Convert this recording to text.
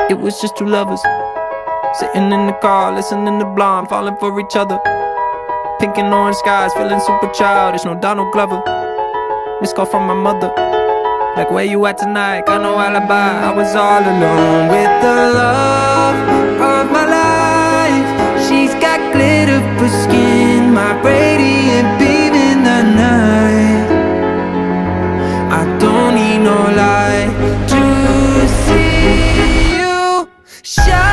It was just two lovers sitting in the car, listening to Blonde, falling for each other. Pink and orange skies, feeling super childish, no Donald Glover. Missed call from my mother, like, where you at tonight? Got no alibi. I was all alone with the love of my life. She's got glitter for skin, my radiant beam in the night. I don't need no light to see you shine.